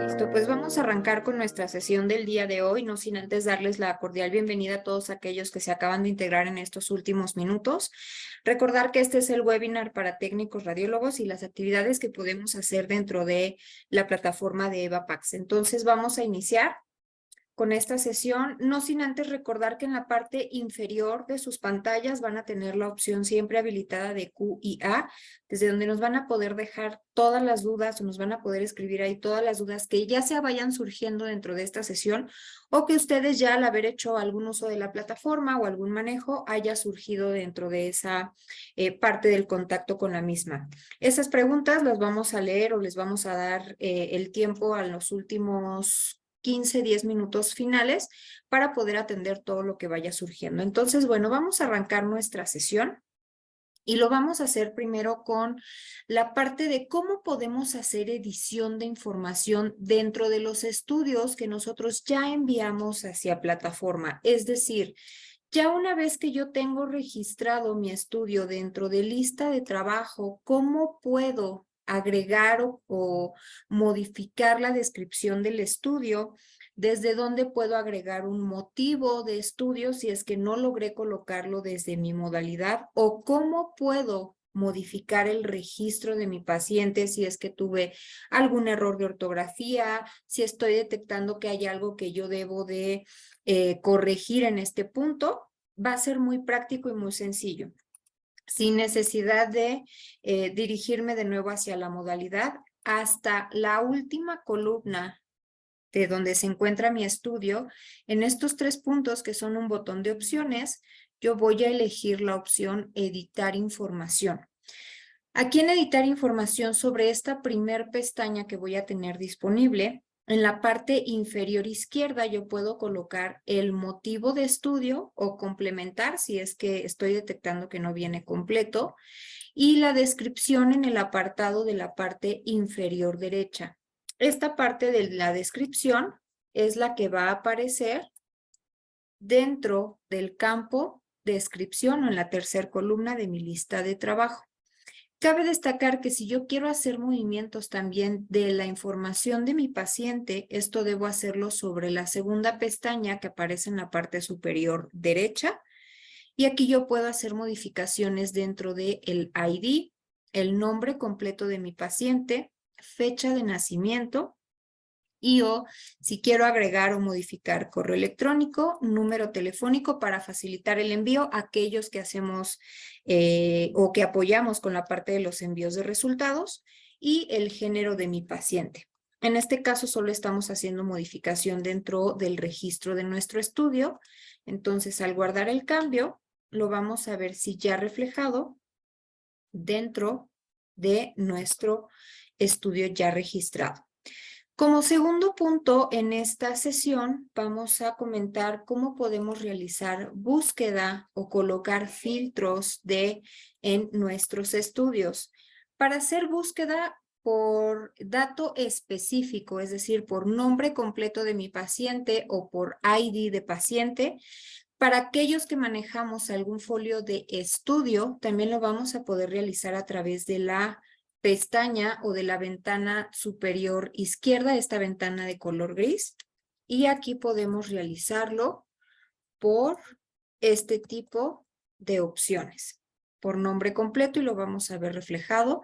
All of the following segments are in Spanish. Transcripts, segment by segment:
Listo, pues vamos a arrancar con nuestra sesión del día de hoy, no sin antes darles la cordial bienvenida a todos aquellos que se acaban de integrar en estos últimos minutos. Recordar que este es el webinar para técnicos radiólogos y las actividades que podemos hacer dentro de la plataforma de EvaPax. Entonces vamos a iniciar con esta sesión, no sin antes recordar que en la parte inferior de sus pantallas van a tener la opción siempre habilitada de Q y A, desde donde nos van a poder dejar todas las dudas o nos van a poder escribir ahí todas las dudas que ya se vayan surgiendo dentro de esta sesión o que ustedes ya al haber hecho algún uso de la plataforma o algún manejo haya surgido dentro de esa parte del contacto con la misma. Esas preguntas las vamos a leer o les vamos a dar el tiempo a los últimos 15, 10 minutos finales para poder atender todo lo que vaya surgiendo. Entonces, bueno, vamos a arrancar nuestra sesión y lo vamos a hacer primero con la parte de cómo podemos hacer edición de información dentro de los estudios que nosotros ya enviamos hacia plataforma. Es decir, ya una vez que yo tengo registrado mi estudio dentro de lista de trabajo, ¿cómo puedo agregar o modificar la descripción del estudio? ¿Desde dónde puedo agregar un motivo de estudio si es que no logré colocarlo desde mi modalidad? ¿O cómo puedo modificar el registro de mi paciente si es que tuve algún error de ortografía, si estoy detectando que hay algo que yo debo de corregir en este punto? Va a ser muy práctico y muy sencillo, sin necesidad de dirigirme de nuevo hacia la modalidad. Hasta la última columna de donde se encuentra mi estudio, en estos 3 puntos que son un botón de opciones, yo voy a elegir la opción editar información. Aquí en editar información sobre esta primer pestaña que voy a tener disponible, en la parte inferior izquierda yo puedo colocar el motivo de estudio o complementar si es que estoy detectando que no viene completo y la descripción en el apartado de la parte inferior derecha. Esta parte de la descripción es la que va a aparecer dentro del campo descripción o en la tercera columna de mi lista de trabajo. Cabe destacar que si yo quiero hacer movimientos también de la información de mi paciente, esto debo hacerlo sobre la segunda pestaña que aparece en la parte superior derecha. Y aquí yo puedo hacer modificaciones dentro del ID, el nombre completo de mi paciente, fecha de nacimiento, y o si quiero agregar o modificar correo electrónico, número telefónico para facilitar el envío a aquellos que hacemos o que apoyamos con la parte de los envíos de resultados y el género de mi paciente. En este caso solo estamos haciendo modificación dentro del registro de nuestro estudio. Entonces al guardar el cambio lo vamos a ver si ya reflejado dentro de nuestro estudio ya registrado. Como segundo punto en esta sesión vamos a comentar cómo podemos realizar búsqueda o colocar filtros en nuestros estudios. Para hacer búsqueda por dato específico, es decir, por nombre completo de mi paciente o por ID de paciente, para aquellos que manejamos algún folio de estudio, también lo vamos a poder realizar a través de la pestaña o de la ventana superior izquierda, esta ventana de color gris. Y aquí podemos realizarlo por este tipo de opciones, por nombre completo, y lo vamos a ver reflejado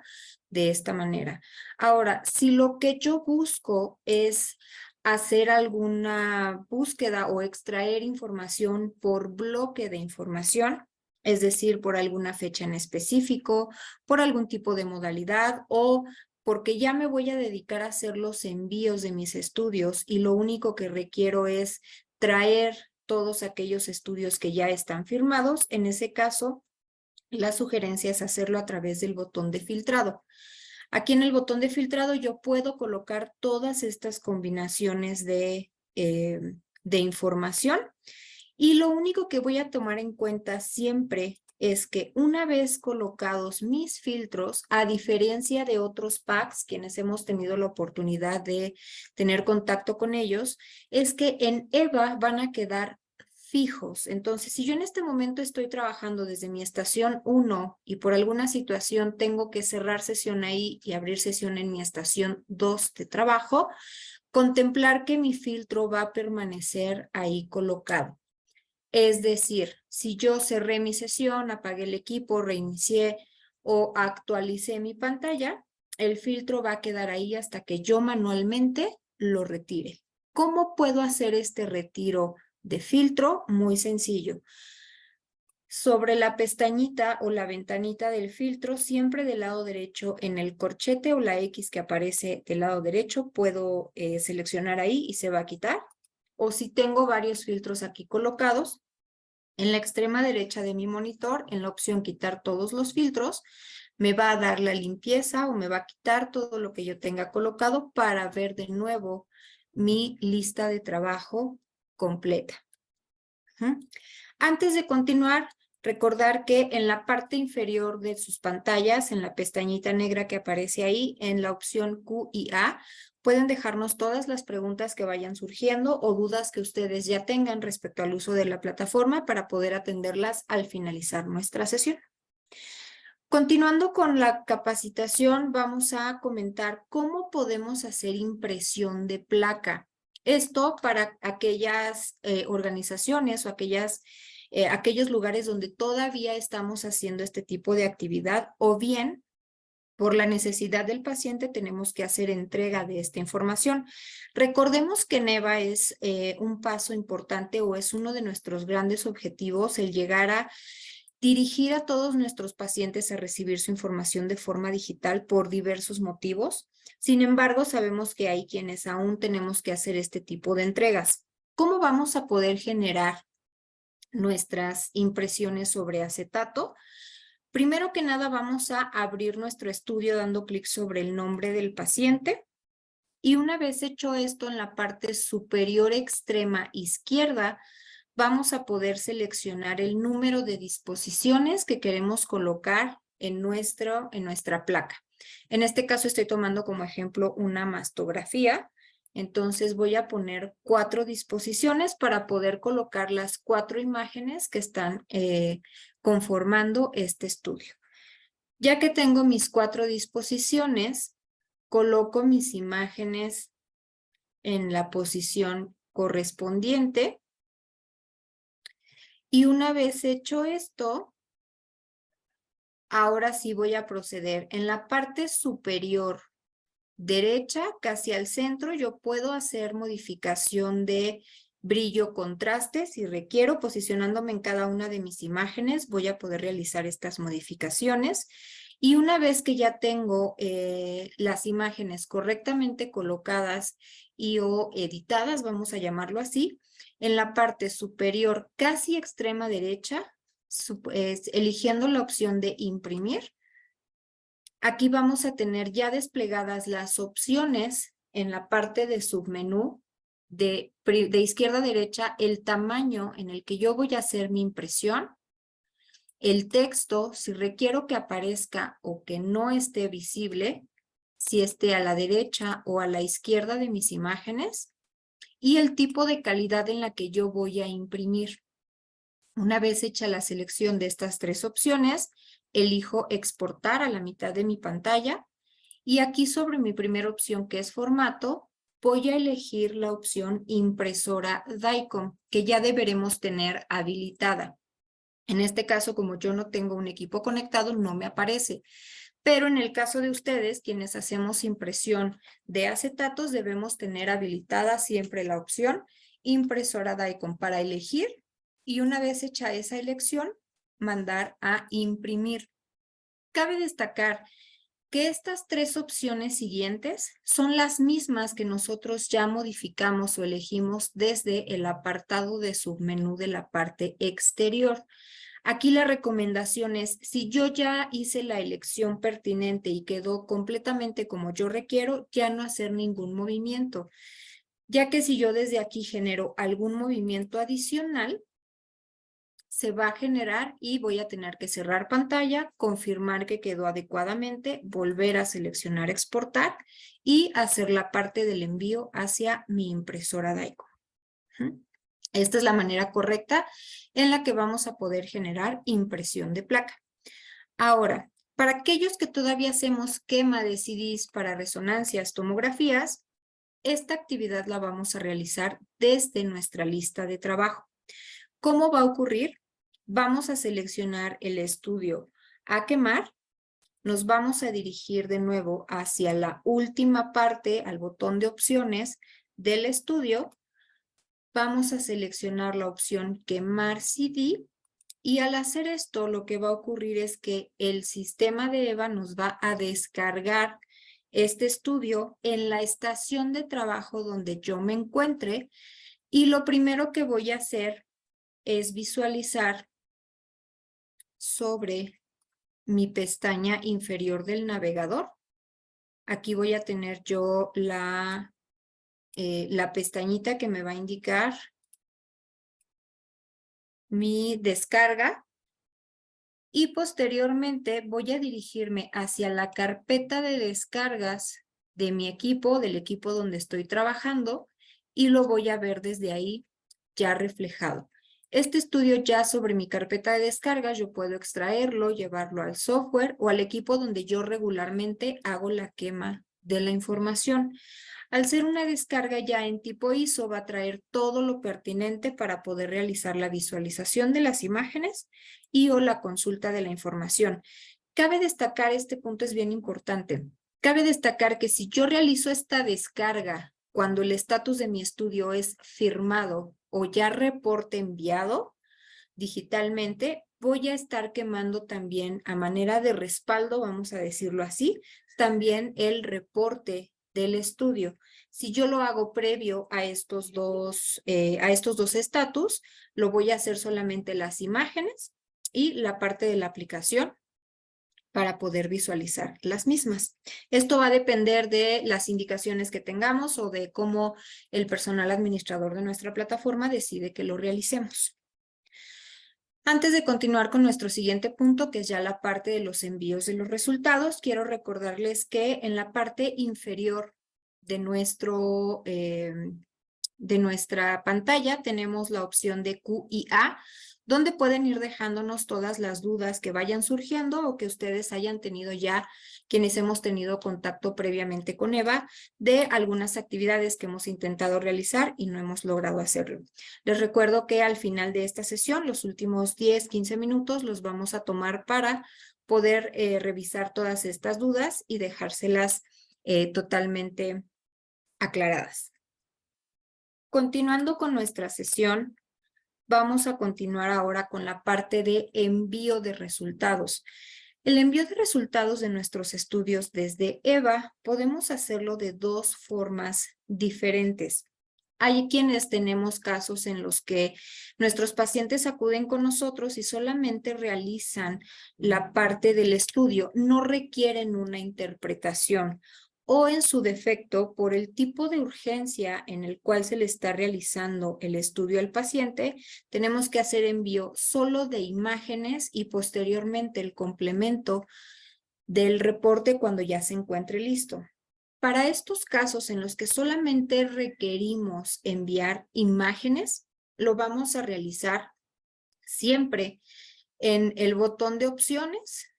de esta manera. Ahora, si lo que yo busco es hacer alguna búsqueda o extraer información por bloque de información, es decir, por alguna fecha en específico, por algún tipo de modalidad o porque ya me voy a dedicar a hacer los envíos de mis estudios y lo único que requiero es traer todos aquellos estudios que ya están firmados. En ese caso, la sugerencia es hacerlo a través del botón de filtrado. Aquí en el botón de filtrado yo puedo colocar todas estas combinaciones de información y lo único que voy a tomar en cuenta siempre es que una vez colocados mis filtros, a diferencia de otros packs, quienes hemos tenido la oportunidad de tener contacto con ellos, es que en EVA van a quedar fijos. Entonces, si yo en este momento estoy trabajando desde mi estación 1 y por alguna situación tengo que cerrar sesión ahí y abrir sesión en mi estación 2 de trabajo, Contemplar que mi filtro va a permanecer ahí colocado. Es decir, si yo cerré mi sesión, apagué el equipo, reinicié o actualicé mi pantalla, el filtro va a quedar ahí hasta que yo manualmente lo retire. ¿Cómo puedo hacer este retiro de filtro? Muy sencillo. Sobre la pestañita o la ventanita del filtro, siempre del lado derecho en el corchete o la X que aparece del lado derecho, puedo seleccionar ahí y se va a quitar. O si tengo varios filtros aquí colocados, en la extrema derecha de mi monitor, en la opción quitar todos los filtros, me va a dar la limpieza o me va a quitar todo lo que yo tenga colocado para ver de nuevo mi lista de trabajo completa. Antes de continuar, recordar que en la parte inferior de sus pantallas, en la pestañita negra que aparece ahí, en la opción Q y A, pueden dejarnos todas las preguntas que vayan surgiendo o dudas que ustedes ya tengan respecto al uso de la plataforma para poder atenderlas al finalizar nuestra sesión. Continuando con la capacitación, vamos a comentar cómo podemos hacer impresión de placa. Esto para aquellas organizaciones o aquellos lugares donde todavía estamos haciendo este tipo de actividad o bien por la necesidad del paciente tenemos que hacer entrega de esta información. Recordemos que NEVA es un paso importante o es uno de nuestros grandes objetivos el llegar a dirigir a todos nuestros pacientes a recibir su información de forma digital por diversos motivos. Sin embargo, sabemos que hay quienes aún tenemos que hacer este tipo de entregas. ¿Cómo vamos a poder generar nuestras impresiones sobre acetato? Primero que nada, vamos a abrir nuestro estudio dando clic sobre el nombre del paciente. Y una vez hecho esto, en la parte superior extrema izquierda, vamos a poder seleccionar el número de disposiciones que queremos colocar en nuestra placa. En este caso estoy tomando como ejemplo una mastografía. Entonces voy a poner 4 disposiciones para poder colocar las 4 imágenes que están conformando este estudio. Ya que tengo mis 4 disposiciones, coloco mis imágenes en la posición correspondiente. Y una vez hecho esto, ahora sí voy a proceder. En la parte superior derecha, casi al centro, yo puedo hacer modificación de brillo contraste. Si requiero, posicionándome en cada una de mis imágenes, voy a poder realizar estas modificaciones. Y una vez que ya tengo las imágenes correctamente colocadas y o editadas, vamos a llamarlo así, en la parte superior casi extrema derecha, eligiendo la opción de imprimir, aquí vamos a tener ya desplegadas las opciones en la parte de submenú de izquierda a derecha, el tamaño en el que yo voy a hacer mi impresión, el texto, si requiero que aparezca o que no esté visible, si esté a la derecha o a la izquierda de mis imágenes, y el tipo de calidad en la que yo voy a imprimir. Una vez hecha la selección de estas 3 opciones, elijo exportar a la mitad de mi pantalla y aquí sobre mi primera opción que es formato, voy a elegir la opción impresora DICOM que ya deberemos tener habilitada. En este caso, como yo no tengo un equipo conectado, no me aparece. Pero en el caso de ustedes, quienes hacemos impresión de acetatos, debemos tener habilitada siempre la opción impresora DICOM para elegir y una vez hecha esa elección, mandar a imprimir. Cabe destacar que estas 3 opciones siguientes son las mismas que nosotros ya modificamos o elegimos desde el apartado de submenú de la parte exterior. Aquí la recomendación es, si yo ya hice la elección pertinente y quedó completamente como yo requiero, ya no hacer ningún movimiento, ya que si yo desde aquí genero algún movimiento adicional, se va a generar y voy a tener que cerrar pantalla, confirmar que quedó adecuadamente, volver a seleccionar exportar y hacer la parte del envío hacia mi impresora DICOM. Esta es la manera correcta en la que vamos a poder generar impresión de placa. Ahora, para aquellos que todavía hacemos quema de CDs para resonancias, tomografías, esta actividad la vamos a realizar desde nuestra lista de trabajo. ¿Cómo va a ocurrir? Vamos a seleccionar el estudio a quemar. Nos vamos a dirigir de nuevo hacia la última parte, al botón de opciones del estudio. Vamos a seleccionar la opción quemar CD y al hacer esto lo que va a ocurrir es que el sistema de EVA nos va a descargar este estudio en la estación de trabajo donde yo me encuentre y lo primero que voy a hacer es visualizar sobre mi pestaña inferior del navegador. Aquí voy a tener yo la pestañita que me va a indicar mi descarga y posteriormente voy a dirigirme hacia la carpeta de descargas de mi equipo, del equipo donde estoy trabajando y lo voy a ver desde ahí ya reflejado. Este estudio ya sobre mi carpeta de descargas yo puedo extraerlo, llevarlo al software o al equipo donde yo regularmente hago la quema de la información. Al ser una descarga ya en tipo ISO, va a traer todo lo pertinente para poder realizar la visualización de las imágenes y o la consulta de la información. Cabe destacar, este punto es bien importante, cabe destacar que si yo realizo esta descarga cuando el estatus de mi estudio es firmado o ya reporte enviado digitalmente, voy a estar quemando también a manera de respaldo, vamos a decirlo así, también el reporte del estudio. Si yo lo hago previo a estos dos estatus, lo voy a hacer solamente las imágenes y la parte de la aplicación para poder visualizar las mismas. Esto va a depender de las indicaciones que tengamos o de cómo el personal administrador de nuestra plataforma decide que lo realicemos. Antes de continuar con nuestro siguiente punto, que es ya la parte de los envíos de los resultados, quiero recordarles que en la parte inferior de nuestra pantalla tenemos la opción de Q&A, donde pueden ir dejándonos todas las dudas que vayan surgiendo o que ustedes hayan tenido ya, quienes hemos tenido contacto previamente con Eva, de algunas actividades que hemos intentado realizar y no hemos logrado hacerlo. Les recuerdo que al final de esta sesión, los últimos 10-15 minutos los vamos a tomar para poder revisar todas estas dudas y dejárselas totalmente aclaradas. Continuando con nuestra sesión, vamos a continuar ahora con la parte de envío de resultados. El envío de resultados de nuestros estudios desde EVA podemos hacerlo de dos formas diferentes. Hay quienes tenemos casos en los que nuestros pacientes acuden con nosotros y solamente realizan la parte del estudio, no requieren una interpretación o en su defecto, por el tipo de urgencia en el cual se le está realizando el estudio al paciente, tenemos que hacer envío solo de imágenes y posteriormente el complemento del reporte cuando ya se encuentre listo. Para estos casos en los que solamente requerimos enviar imágenes, lo vamos a realizar siempre en el botón de opciones,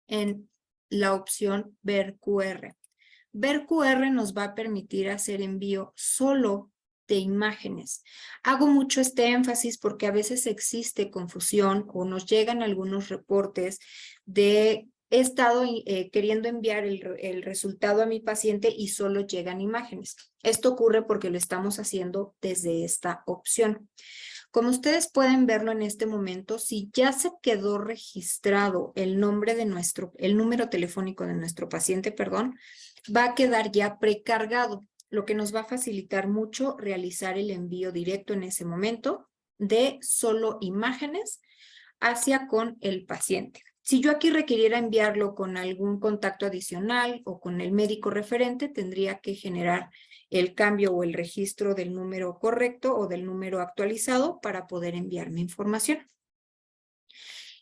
en la opción ver QR. Ver QR nos va a permitir hacer envío solo de imágenes. Hago mucho este énfasis porque a veces existe confusión o nos llegan algunos reportes de he estado queriendo enviar el resultado a mi paciente y solo llegan imágenes. Esto ocurre porque lo estamos haciendo desde esta opción. Como ustedes pueden verlo en este momento, si ya se quedó registrado el nombre de el número telefónico de nuestro paciente, perdón, va a quedar ya precargado, lo que nos va a facilitar mucho realizar el envío directo en ese momento de solo imágenes hacia con el paciente. Si yo aquí requiriera enviarlo con algún contacto adicional o con el médico referente, tendría que generar el cambio o el registro del número correcto o del número actualizado para poder enviar mi información.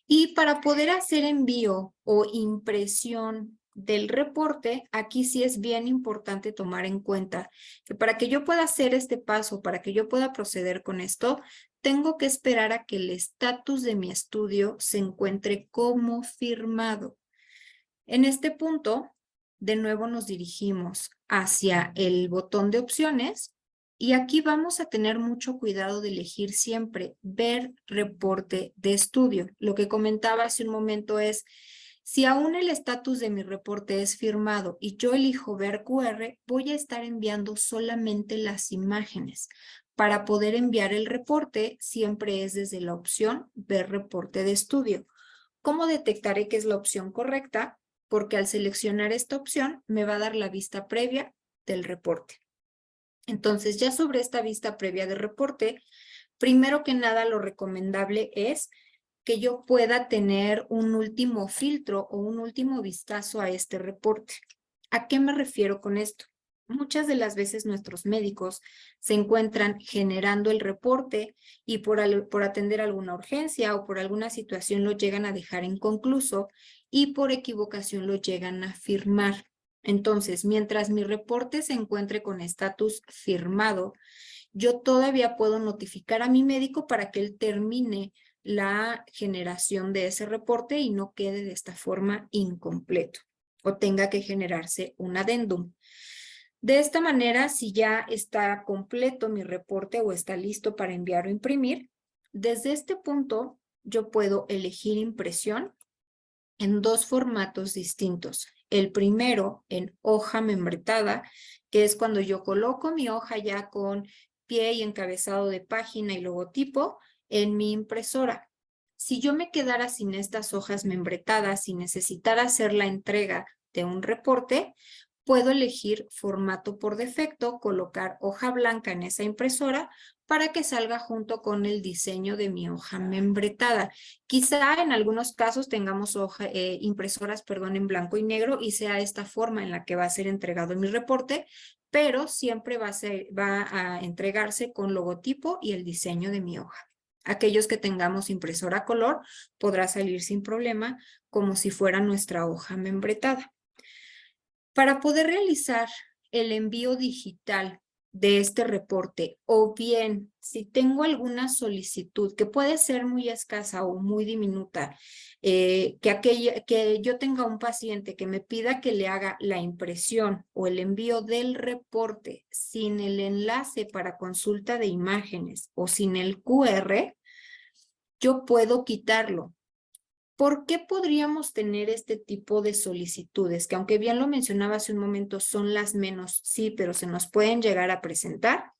Y para poder hacer envío o impresión del reporte, aquí sí es bien importante tomar en cuenta que para que yo pueda hacer este paso, para que yo pueda proceder con esto, tengo que esperar a que el estatus de mi estudio se encuentre como firmado. En este punto, de nuevo nos dirigimos hacia el botón de opciones y aquí vamos a tener mucho cuidado de elegir siempre ver reporte de estudio. Lo que comentaba hace un momento es, si aún el estatus de mi reporte es firmado y yo elijo ver QR, voy a estar enviando solamente las imágenes. Para poder enviar el reporte, siempre es desde la opción ver reporte de estudio. ¿Cómo detectaré que es la opción correcta? Porque al seleccionar esta opción me va a dar la vista previa del reporte. Entonces, ya sobre esta vista previa de reporte, primero que nada lo recomendable es que yo pueda tener un último filtro o un último vistazo a este reporte. ¿A qué me refiero con esto? Muchas de las veces nuestros médicos se encuentran generando el reporte y por atender alguna urgencia o por alguna situación lo llegan a dejar inconcluso y por equivocación lo llegan a firmar. Entonces, mientras mi reporte se encuentre con estatus firmado, yo todavía puedo notificar a mi médico para que él termine la generación de ese reporte y no quede de esta forma incompleto o tenga que generarse un adendum. De esta manera, si ya está completo mi reporte o está listo para enviar o imprimir, desde este punto yo puedo elegir impresión en dos formatos distintos. El primero en hoja membretada, que es cuando yo coloco mi hoja ya con pie y encabezado de página y logotipo en mi impresora. Si yo me quedara sin estas hojas membretadas y necesitara hacer la entrega de un reporte, puedo elegir formato por defecto, colocar hoja blanca en esa impresora para que salga junto con el diseño de mi hoja membretada. Quizá en algunos casos tengamos impresoras en blanco y negro y sea esta forma en la que va a ser entregado mi reporte, pero siempre va a entregarse con logotipo y el diseño de mi hoja. Aquellos que tengamos impresora a color podrá salir sin problema como si fuera nuestra hoja membretada. Para poder realizar el envío digital de este reporte o bien si tengo alguna solicitud que puede ser muy escasa o muy diminuta, que yo tenga un paciente que me pida que le haga la impresión o el envío del reporte sin el enlace para consulta de imágenes o sin el QR, yo puedo quitarlo. ¿Por qué podríamos tener este tipo de solicitudes? Que aunque bien lo mencionaba hace un momento, son las menos, sí, pero se nos pueden llegar a presentar.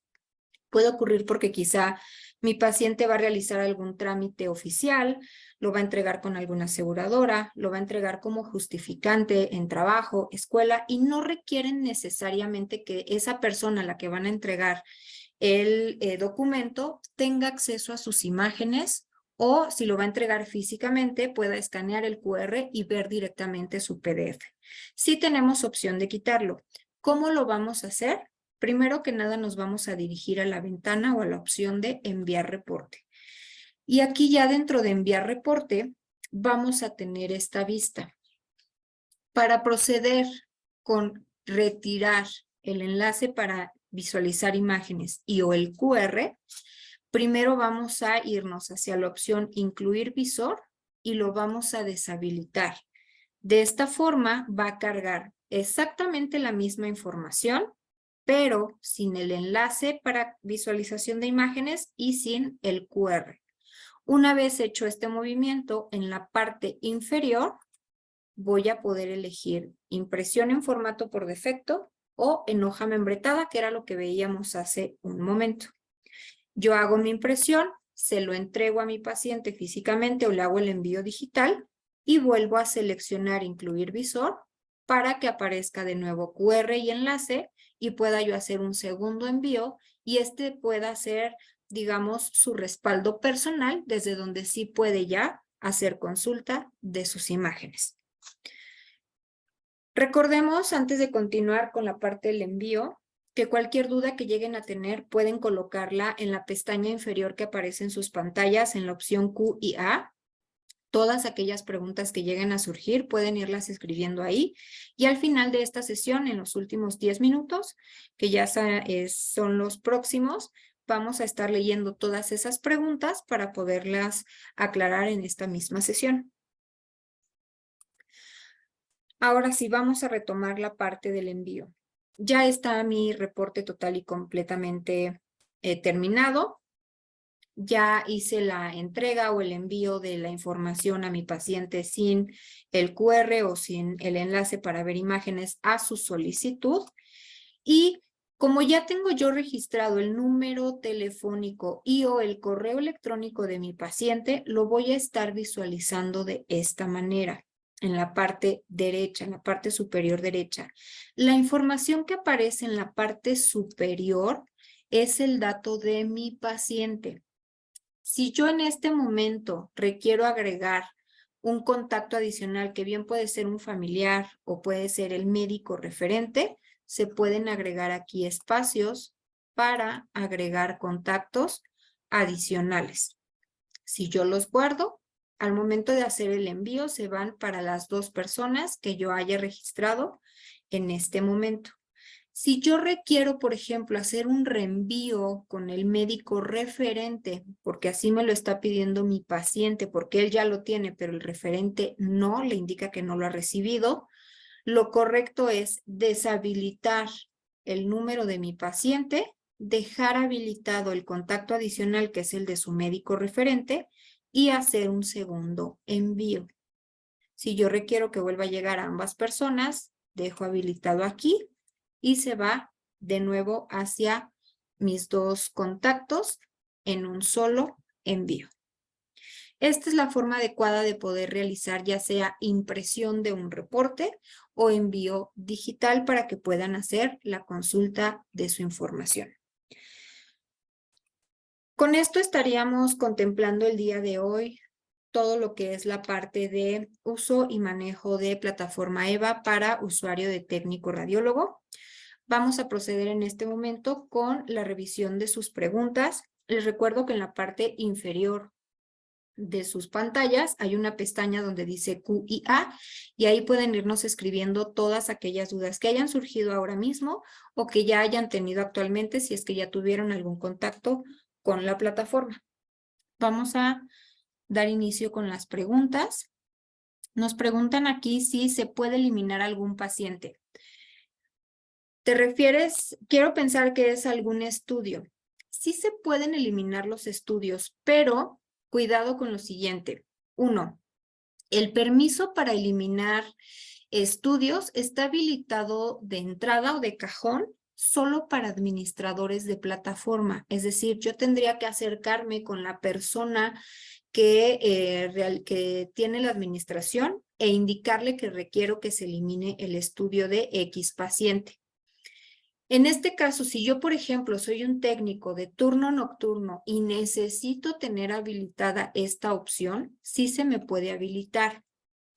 Puede ocurrir porque quizá mi paciente va a realizar algún trámite oficial, lo va a entregar con alguna aseguradora, lo va a entregar como justificante en trabajo, escuela, y no requieren necesariamente que esa persona a la que van a entregar el documento tenga acceso a sus imágenes o si lo va a entregar físicamente pueda escanear el QR y ver directamente su PDF. Sí tenemos opción de quitarlo. ¿Cómo lo vamos a hacer? Primero que nada nos vamos a dirigir a la ventana o a la opción de enviar reporte. Y aquí ya dentro de enviar reporte vamos a tener esta vista. Para proceder con retirar el enlace para visualizar imágenes y o el QR, primero vamos a irnos hacia la opción incluir visor y lo vamos a deshabilitar. De esta forma va a cargar exactamente la misma información, pero sin el enlace para visualización de imágenes y sin el QR. Una vez hecho este movimiento, en la parte inferior voy a poder elegir impresión en formato por defecto o en hoja membretada, que era lo que veíamos hace un momento. Yo hago mi impresión, se lo entrego a mi paciente físicamente o le hago el envío digital y vuelvo a seleccionar incluir visor para que aparezca de nuevo QR y enlace y pueda yo hacer un segundo envío y este pueda ser, digamos, su respaldo personal desde donde sí puede ya hacer consulta de sus imágenes. Recordemos, antes de continuar con la parte del envío, que cualquier duda que lleguen a tener pueden colocarla en la pestaña inferior que aparece en sus pantallas en la opción Q y A. Todas aquellas preguntas que lleguen a surgir pueden irlas escribiendo ahí y al final de esta sesión, en los últimos 10 minutos, que ya son los próximos, vamos a estar leyendo todas esas preguntas para poderlas aclarar en esta misma sesión. Ahora sí, vamos a retomar la parte del envío. Ya está mi reporte total y completamente terminado. Ya hice la entrega o el envío de la información a mi paciente sin el QR o sin el enlace para ver imágenes a su solicitud. Y como ya tengo yo registrado el número telefónico y o el correo electrónico de mi paciente, lo voy a estar visualizando de esta manera. En la parte derecha, en la parte superior derecha. La información que aparece en la parte superior es el dato de mi paciente. Si yo en este momento requiero agregar un contacto adicional, que bien puede ser un familiar o puede ser el médico referente, se pueden agregar aquí espacios para agregar contactos adicionales. Si yo los guardo, al momento de hacer el envío se van para las 2 personas que yo haya registrado en este momento. Si yo requiero, por ejemplo, hacer un reenvío con el médico referente, porque así me lo está pidiendo mi paciente, porque él ya lo tiene, pero el referente no, le indica que no lo ha recibido, lo correcto es deshabilitar el número de mi paciente, dejar habilitado el contacto adicional, que es el de su médico referente, y hacer un segundo envío. Si yo requiero que vuelva a llegar a ambas personas, dejo habilitado aquí y se va de nuevo hacia mis 2 contactos en un solo envío. Esta es la forma adecuada de poder realizar ya sea impresión de un reporte o envío digital para que puedan hacer la consulta de su información. Con esto estaríamos contemplando el día de hoy todo lo que es la parte de uso y manejo de plataforma EVA para usuario de técnico radiólogo. Vamos a proceder en este momento con la revisión de sus preguntas. Les recuerdo que en la parte inferior de sus pantallas hay una pestaña donde dice Q&A y ahí pueden irnos escribiendo todas aquellas dudas que hayan surgido ahora mismo o que ya hayan tenido actualmente si es que ya tuvieron algún contacto con la plataforma. Vamos a dar inicio con las preguntas. Nos preguntan aquí si se puede eliminar algún paciente. ¿Te refieres? Quiero pensar que es algún estudio. Sí se pueden eliminar los estudios, pero cuidado con lo siguiente. 1. El permiso para eliminar estudios está habilitado de entrada o de cajón solo para administradores de plataforma. Es decir, yo tendría que acercarme con la persona que tiene la administración e indicarle que requiero que se elimine el estudio de X paciente. En este caso, si yo, por ejemplo, soy un técnico de turno nocturno y necesito tener habilitada esta opción, sí se me puede habilitar.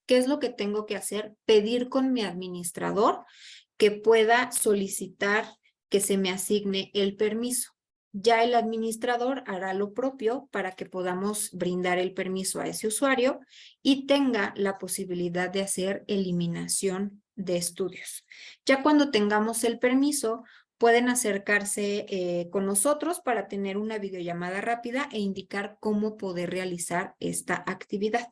¿Qué es lo que tengo que hacer? Pedir con mi administrador que pueda solicitar que se me asigne el permiso. Ya el administrador hará lo propio para que podamos brindar el permiso a ese usuario y tenga la posibilidad de hacer eliminación de estudios. Ya cuando tengamos el permiso, pueden acercarse con nosotros para tener una videollamada rápida e indicar cómo poder realizar esta actividad.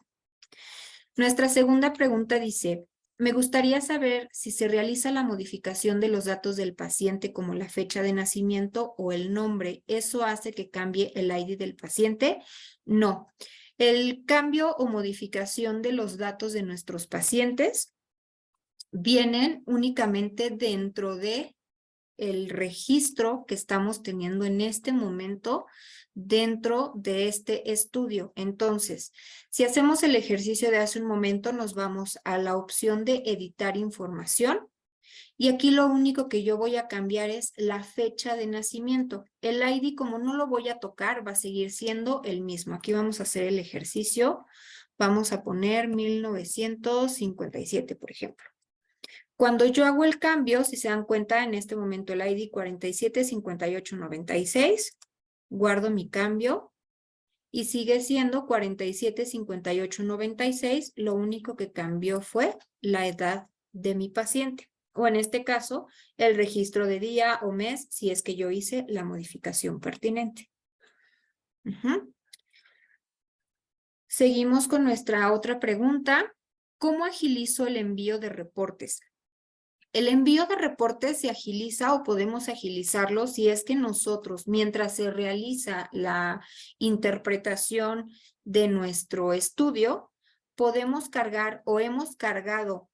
Nuestra segunda pregunta dice, me gustaría saber si se realiza la modificación de los datos del paciente como la fecha de nacimiento o el nombre. ¿Eso hace que cambie el ID del paciente? No. El cambio o modificación de los datos de nuestros pacientes vienen únicamente dentro de el registro que estamos teniendo en este momento dentro de este estudio. Entonces, si hacemos el ejercicio de hace un momento, nos vamos a la opción de editar información y aquí lo único que yo voy a cambiar es la fecha de nacimiento. El ID, como no lo voy a tocar, va a seguir siendo el mismo. Aquí vamos a hacer el ejercicio. Vamos a poner 1957, por ejemplo. Cuando yo hago el cambio, si se dan cuenta, en este momento el ID 475896, guardo mi cambio y sigue siendo 475896, lo único que cambió fue la edad de mi paciente, o en este caso, el registro de día o mes, si es que yo hice la modificación pertinente. Seguimos con nuestra otra pregunta. ¿Cómo agilizo el envío de reportes? El envío de reportes se agiliza o podemos agilizarlo si es que nosotros, mientras se realiza la interpretación de nuestro estudio, podemos cargar o hemos cargado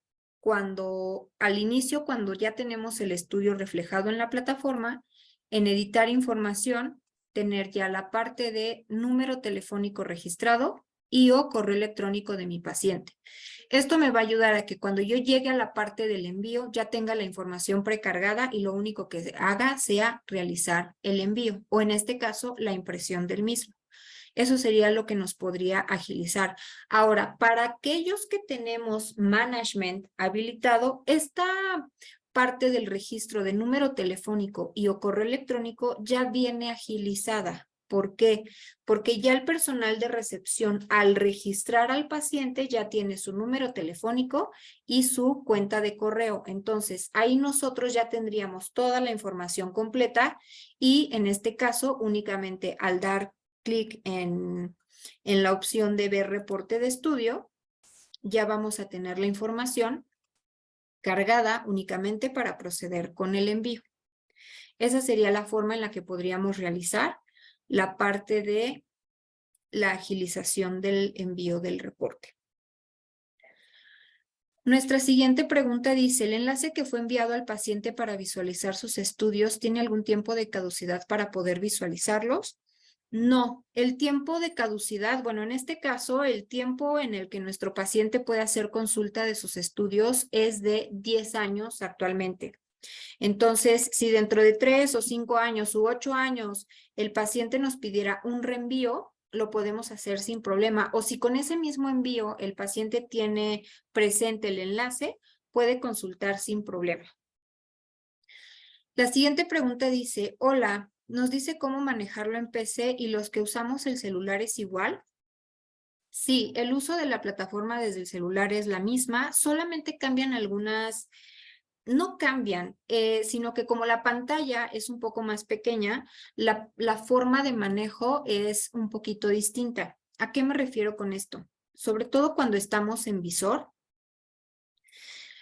al inicio, cuando ya tenemos el estudio reflejado en la plataforma, en editar información, tener ya la parte de número telefónico registrado y o correo electrónico de mi paciente. Esto me va a ayudar a que cuando yo llegue a la parte del envío ya tenga la información precargada y lo único que haga sea realizar el envío o en este caso la impresión del mismo. Eso sería lo que nos podría agilizar. Ahora, para aquellos que tenemos management habilitado, esta parte del registro de número telefónico y o correo electrónico ya viene agilizada. ¿Por qué? Porque ya el personal de recepción al registrar al paciente ya tiene su número telefónico y su cuenta de correo. Entonces, ahí nosotros ya tendríamos toda la información completa y en este caso únicamente al dar clic en la opción de ver reporte de estudio, ya vamos a tener la información cargada únicamente para proceder con el envío. Esa sería la forma en la que podríamos realizar la parte de la agilización del envío del reporte. Nuestra siguiente pregunta dice, ¿el enlace que fue enviado al paciente para visualizar sus estudios tiene algún tiempo de caducidad para poder visualizarlos? No, el tiempo de caducidad, bueno, en este caso, el tiempo en el que nuestro paciente puede hacer consulta de sus estudios es de 10 años actualmente. Entonces, si dentro de 3 o 5 años u 8 años el paciente nos pidiera un reenvío, lo podemos hacer sin problema. O si con ese mismo envío el paciente tiene presente el enlace, puede consultar sin problema. La siguiente pregunta dice, hola, nos dice cómo manejarlo en PC y los que usamos el celular es igual. Sí, el uso de la plataforma desde el celular es la misma, solamente cambian algunas, no cambian, sino que como la pantalla es un poco más pequeña, la forma de manejo es un poquito distinta. ¿A qué me refiero con esto? Sobre todo cuando estamos en visor.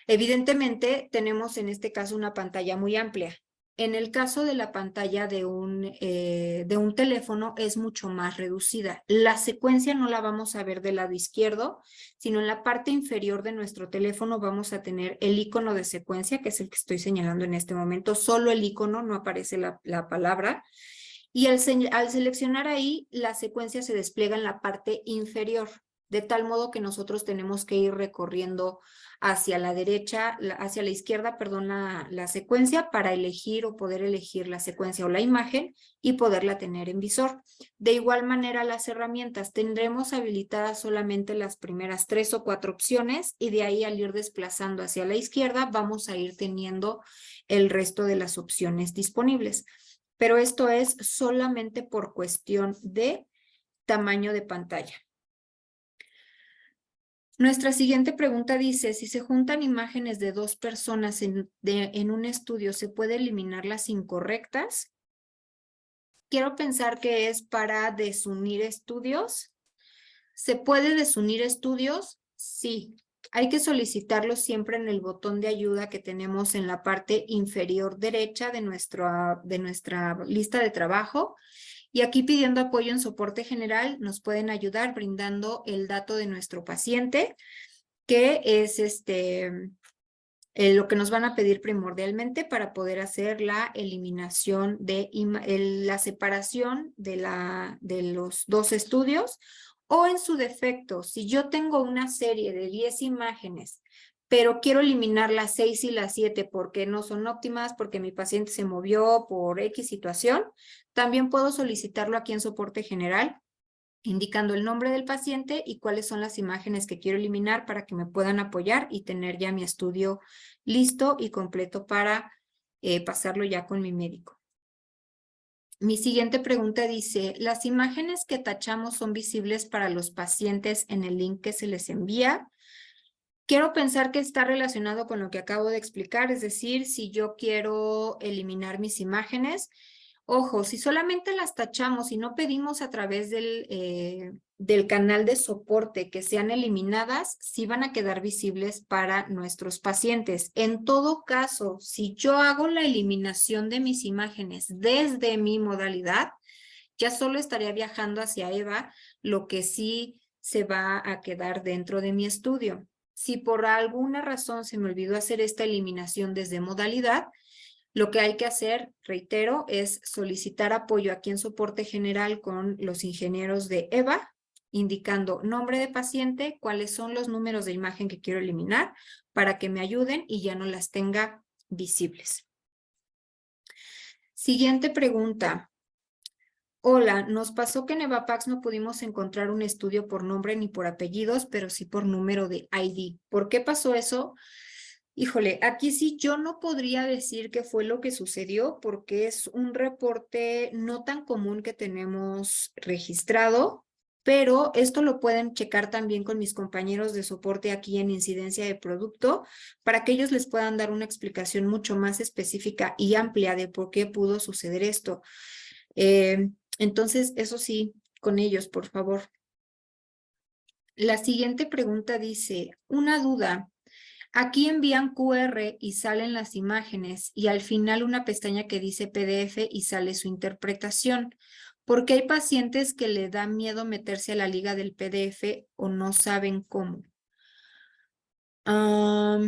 Evidentemente, tenemos en este caso una pantalla muy amplia. En el caso de la pantalla de un teléfono es mucho más reducida. La secuencia no la vamos a ver del lado izquierdo, sino en la parte inferior de nuestro teléfono vamos a tener el icono de secuencia, que es el que estoy señalando en este momento. Solo el icono, no aparece la palabra. Y al seleccionar ahí, la secuencia se despliega en la parte inferior, de tal modo que nosotros tenemos que ir recorriendo hacia la derecha, hacia la izquierda, perdón, la secuencia para elegir o poder elegir la secuencia o la imagen y poderla tener en visor. De igual manera, las herramientas tendremos habilitadas solamente las primeras 3 o 4 opciones y de ahí al ir desplazando hacia la izquierda vamos a ir teniendo el resto de las opciones disponibles. Pero esto es solamente por cuestión de tamaño de pantalla. Nuestra siguiente pregunta dice, si se juntan imágenes de 2 personas en un estudio, ¿se puede eliminar las incorrectas? Quiero pensar que es para desunir estudios. ¿Se puede desunir estudios? Sí. Hay que solicitarlo siempre en el botón de ayuda que tenemos en la parte inferior derecha de nuestra lista de trabajo. Y aquí pidiendo apoyo en soporte general nos pueden ayudar brindando el dato de nuestro paciente, que es lo que nos van a pedir primordialmente para poder hacer la eliminación la separación de los 2 estudios. O en su defecto, si yo tengo una serie de 10 imágenes, pero quiero eliminar las 6 y las 7 porque no son óptimas, porque mi paciente se movió por X situación, también puedo solicitarlo aquí en soporte general, indicando el nombre del paciente y cuáles son las imágenes que quiero eliminar para que me puedan apoyar y tener ya mi estudio listo y completo para pasarlo ya con mi médico. Mi siguiente pregunta dice, ¿las imágenes que tachamos son visibles para los pacientes en el link que se les envía? Quiero pensar que está relacionado con lo que acabo de explicar, es decir, si yo quiero eliminar mis imágenes, Ojo, si solamente las tachamos y no pedimos a través del canal de soporte que sean eliminadas, sí van a quedar visibles para nuestros pacientes. En todo caso, si yo hago la eliminación de mis imágenes desde mi modalidad, ya solo estaría viajando hacia EVA, lo que sí se va a quedar dentro de mi estudio. Si por alguna razón se me olvidó hacer esta eliminación desde modalidad, lo que hay que hacer, reitero, es solicitar apoyo aquí en soporte general con los ingenieros de EVA, indicando nombre de paciente, cuáles son los números de imagen que quiero eliminar para que me ayuden y ya no las tenga visibles. Siguiente pregunta. Hola, nos pasó que en Evapax no pudimos encontrar un estudio por nombre ni por apellidos, pero sí por número de ID. ¿Por qué pasó eso? Híjole, aquí sí yo no podría decir qué fue lo que sucedió porque es un reporte no tan común que tenemos registrado, pero esto lo pueden checar también con mis compañeros de soporte aquí en incidencia de producto para que ellos les puedan dar una explicación mucho más específica y amplia de por qué pudo suceder esto. Entonces, eso sí, con ellos, por favor. La siguiente pregunta dice, una duda. Aquí envían QR y salen las imágenes y al final una pestaña que dice PDF y sale su interpretación. ¿Por qué hay pacientes que le da miedo meterse a la liga del PDF o no saben cómo? No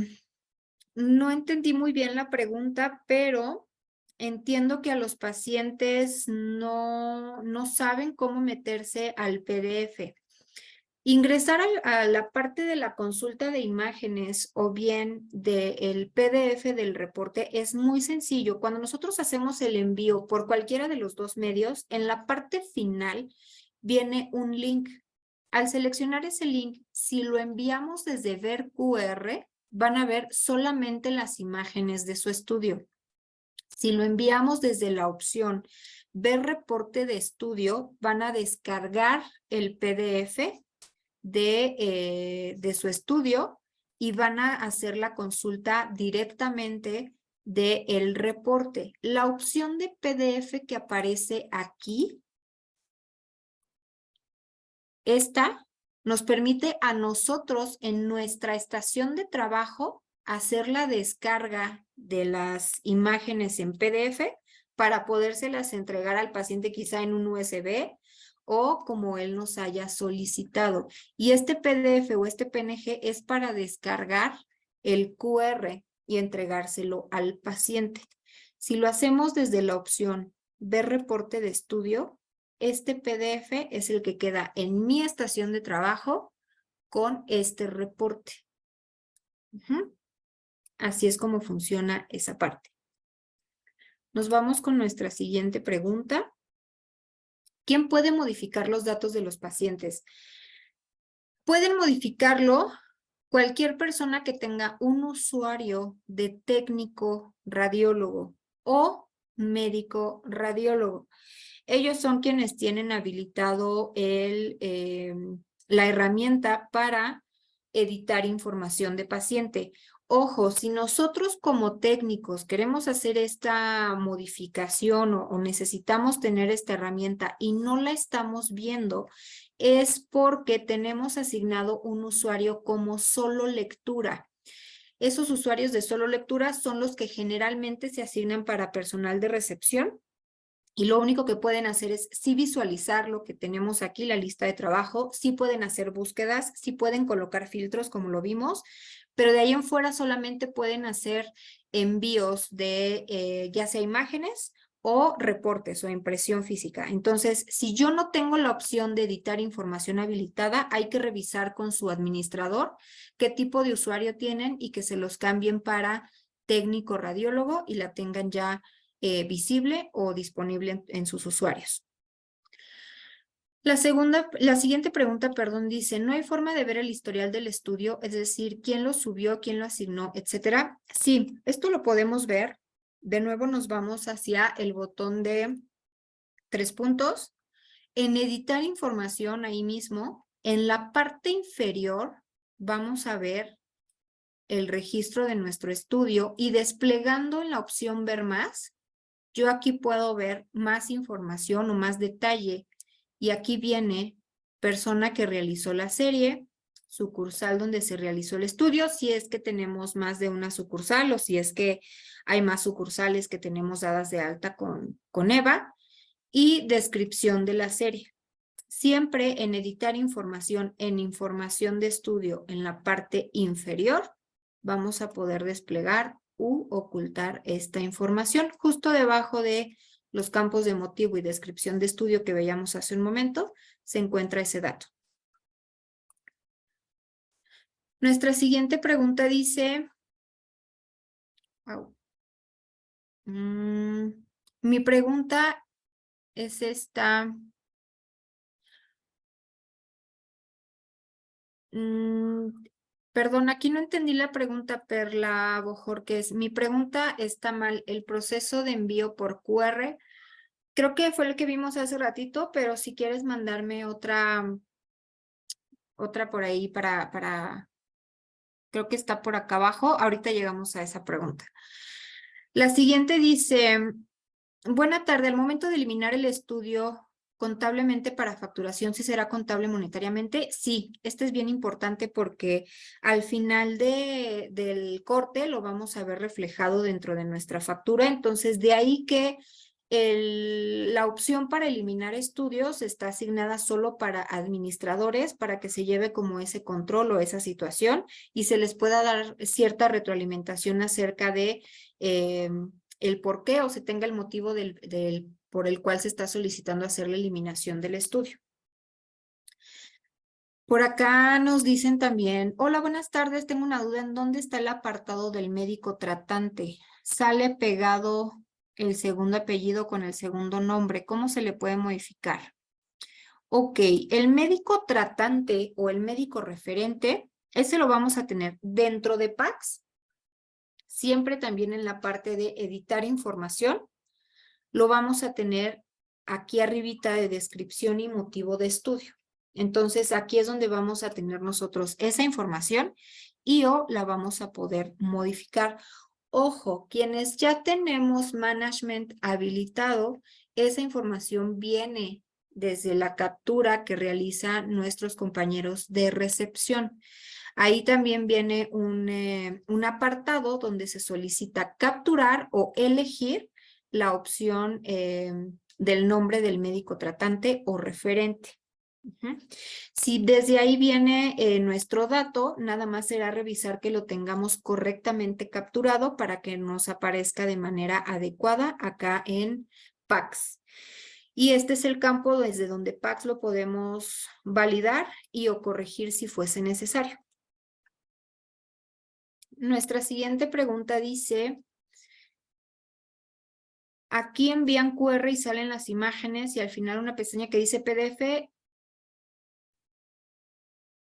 entendí muy bien la pregunta, pero entiendo que a los pacientes no saben cómo meterse al PDF. Ingresar a la parte de la consulta de imágenes o bien del PDF del reporte es muy sencillo. Cuando nosotros hacemos el envío por cualquiera de los dos medios, en la parte final viene un link. Al seleccionar ese link, si lo enviamos desde ver QR, van a ver solamente las imágenes de su estudio. Si lo enviamos desde la opción ver reporte de estudio, van a descargar el PDF de su estudio y van a hacer la consulta directamente del reporte. La opción de PDF que aparece aquí, esta nos permite a nosotros en nuestra estación de trabajo hacer la descarga de las imágenes en PDF para podérselas entregar al paciente quizá en un USB o como él nos haya solicitado. Y este PDF o este PNG es para descargar el QR y entregárselo al paciente. Si lo hacemos desde la opción ver reporte de estudio, este PDF es el que queda en mi estación de trabajo con este reporte. Así es como funciona esa parte. Nos vamos con nuestra siguiente pregunta. ¿Quién puede modificar los datos de los pacientes? Pueden modificarlo cualquier persona que tenga un usuario de técnico radiólogo o médico radiólogo. Ellos son quienes tienen habilitado la herramienta para editar información de paciente. Ojo, si nosotros como técnicos queremos hacer esta modificación o necesitamos tener esta herramienta y no la estamos viendo, es porque tenemos asignado un usuario como solo lectura. Esos usuarios de solo lectura son los que generalmente se asignan para personal de recepción. Y lo único que pueden hacer es sí visualizar lo que tenemos aquí, la lista de trabajo, sí pueden hacer búsquedas, sí pueden colocar filtros como lo vimos, pero de ahí en fuera solamente pueden hacer envíos de ya sea imágenes o reportes o impresión física. Entonces, si yo no tengo la opción de editar información habilitada, hay que revisar con su administrador qué tipo de usuario tienen y que se los cambien para técnico radiólogo y la tengan ya visible o disponible en sus usuarios. La siguiente pregunta, perdón, dice, ¿no hay forma de ver el historial del estudio? Es decir, ¿quién lo subió, quién lo asignó, etcétera? Sí, esto lo podemos ver. De nuevo nos vamos hacia el botón de 3 puntos. En editar información ahí mismo, en la parte inferior vamos a ver el registro de nuestro estudio y desplegando en la opción ver más, yo aquí puedo ver más información o más detalle. Y aquí viene persona que realizó la serie, sucursal donde se realizó el estudio, si es que tenemos más de una sucursal o si es que hay más sucursales que tenemos dadas de alta con EVA, y descripción de la serie. Siempre en editar información, en información de estudio, en la parte inferior, vamos a poder desplegar u ocultar esta información. Justo debajo de los campos de motivo y descripción de estudio que veíamos hace un momento, se encuentra ese dato. Nuestra siguiente pregunta dice, mi pregunta es esta. Perdón, aquí no entendí la pregunta, Perla Bojorquez. Mi pregunta está mal. El proceso de envío por QR, creo que fue el que vimos hace ratito, pero si quieres mandarme otra por ahí creo que está por acá abajo. Ahorita llegamos a esa pregunta. La siguiente dice, buena tarde, al momento de eliminar el estudio contablemente para facturación, ¿sí será contable monetariamente? Sí, este es bien importante porque al final del corte lo vamos a ver reflejado dentro de nuestra factura. Entonces, de ahí que la opción para eliminar estudios está asignada solo para administradores, para que se lleve como ese control o esa situación y se les pueda dar cierta retroalimentación acerca de el por qué o se tenga el motivo por el cual se está solicitando hacer la eliminación del estudio. Por acá nos dicen también, hola, buenas tardes, tengo una duda, ¿en dónde está el apartado del médico tratante? Sale pegado el segundo apellido con el segundo nombre, ¿cómo se le puede modificar? Ok, el médico tratante o el médico referente, ese lo vamos a tener dentro de PACS, siempre también en la parte de editar información, lo vamos a tener aquí arribita de descripción y motivo de estudio. Entonces, aquí es donde vamos a tener nosotros esa información y o la vamos a poder modificar. Ojo, quienes ya tenemos management habilitado, esa información viene desde la captura que realizan nuestros compañeros de recepción. Ahí también viene un apartado donde se solicita capturar o elegir la opción del nombre del médico tratante o referente. Si desde ahí viene nuestro dato, nada más será revisar que lo tengamos correctamente capturado para que nos aparezca de manera adecuada acá en PACS. Y este es el campo desde donde PACS lo podemos validar y o corregir si fuese necesario. Nuestra siguiente pregunta dice, aquí envían QR y salen las imágenes y al final una pestaña que dice PDF.